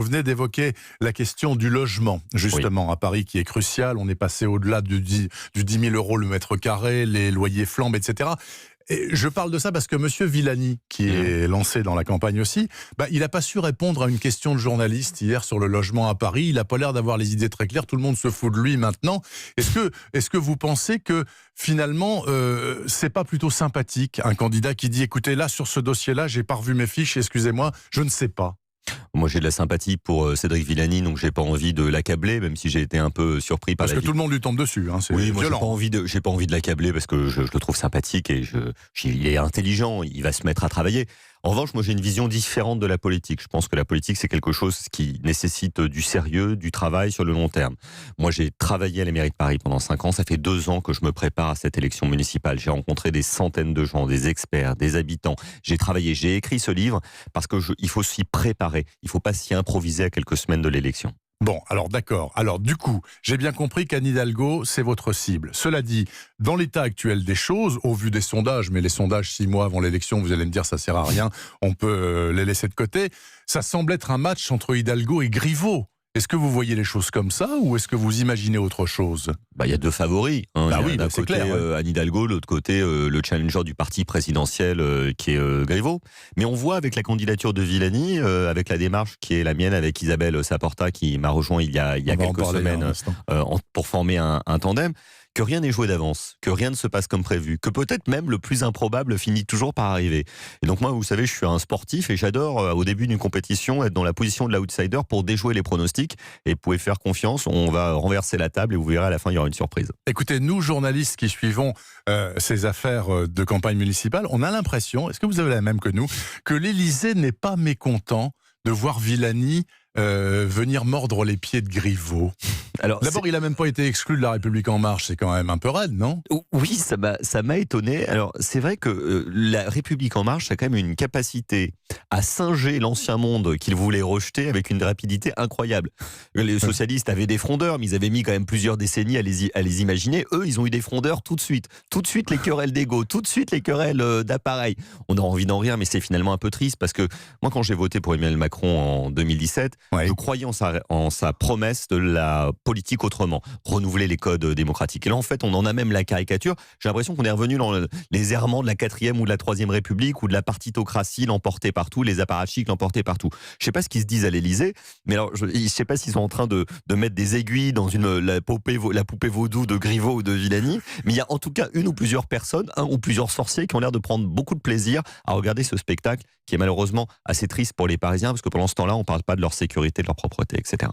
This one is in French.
Vous venez d'évoquer la question du logement, justement, à Paris, qui est crucial. On est passé au-delà du 10 000 euros le mètre carré, les loyers flambent, etc. Et je parle de ça parce que M. Villani, qui est lancé dans la campagne aussi, il n'a pas su répondre à une question de journaliste hier sur le logement à Paris. Il n'a pas l'air d'avoir les idées très claires. Tout le monde se fout de lui maintenant. Est-ce que vous pensez que finalement, c'est pas plutôt sympathique, un candidat qui dit « Écoutez, là, sur ce dossier-là, j'ai pas revu mes fiches, excusez-moi, je ne sais pas ». Moi, j'ai de la sympathie pour Cédric Villani, donc j'ai pas envie de l'accabler, même si j'ai été un peu surpris par parce que tout le monde lui tombe dessus, c'est oui, moi, violent. j'ai pas envie de l'accabler parce que je le trouve sympathique et il est intelligent, il va se mettre à travailler. En revanche, moi, j'ai une vision différente de la politique. Je pense que la politique, c'est quelque chose qui nécessite du sérieux, du travail sur le long terme. Moi, j'ai travaillé à la mairie de Paris pendant 5 ans. Ça fait 2 ans que je me prépare à cette élection municipale. J'ai rencontré des centaines de gens, des experts, des habitants. J'ai travaillé, j'ai écrit ce livre parce qu'il faut s'y préparer. Il ne faut pas s'y improviser à quelques semaines de l'élection. Bon, alors d'accord. Alors du coup, j'ai bien compris qu'Anne Hidalgo, c'est votre cible. Cela dit, dans l'état actuel des choses, au vu des sondages, mais les sondages 6 mois avant l'élection, vous allez me dire ça sert à rien, on peut les laisser de côté, ça semble être un match entre Hidalgo et Griveaux. Est-ce que vous voyez les choses comme ça ou est-ce que vous imaginez autre chose ? Il y a 2 favoris. D'un c'est côté clair, Anne Hidalgo, de l'autre côté le challenger du parti présidentiel qui est Griveaux. Mais on voit avec la candidature de Villani, avec la démarche qui est la mienne avec Isabelle Saporta qui m'a rejoint il y a quelques semaines pour former un tandem, que rien n'est joué d'avance, que rien ne se passe comme prévu, que peut-être même le plus improbable finit toujours par arriver. Et donc moi, vous savez, je suis un sportif et j'adore au début d'une compétition être dans la position de l'outsider pour déjouer les pronostics. Et vous pouvez faire confiance, on va renverser la table et vous verrez à la fin, il y aura une surprise. Écoutez, nous, journalistes qui suivons ces affaires de campagne municipale, on a l'impression, est-ce que vous avez la même que nous, que l'Élysée n'est pas mécontent de voir Villani venir mordre les pieds de Griveaux. D'abord, il n'a même pas été exclu de La République En Marche, c'est quand même un peu raide, non ? Oui, ça m'a étonné. Alors, c'est vrai que La République En Marche a quand même une capacité à singer l'ancien monde qu'il voulait rejeter avec une rapidité incroyable. Les socialistes avaient des frondeurs, mais ils avaient mis quand même plusieurs décennies à les imaginer. Eux, ils ont eu des frondeurs tout de suite. Tout de suite, les querelles d'ego, tout de suite, les querelles d'appareil. On a envie d'en rire, mais c'est finalement un peu triste parce que moi, quand j'ai voté pour Emmanuel Macron en 2017, je croyais en sa promesse de la politique autrement, renouveler les codes démocratiques. Et là, en fait, on en a même la caricature. J'ai l'impression qu'on est revenu dans les errements de la 4e ou de la 3e République ou de la partitocratie l'emporter partout, les apparatchiks l'emporter partout. Je ne sais pas ce qu'ils se disent à l'Élysée, mais alors, je ne sais pas s'ils sont en train de mettre des aiguilles dans la poupée vaudou de Griveaux ou de Villani, mais il y a en tout cas une ou plusieurs personnes, un ou plusieurs sorciers qui ont l'air de prendre beaucoup de plaisir à regarder ce spectacle qui est malheureusement assez triste pour les Parisiens parce que pendant ce temps-là, on ne parle pas de leur sécurité, de leur propreté, etc.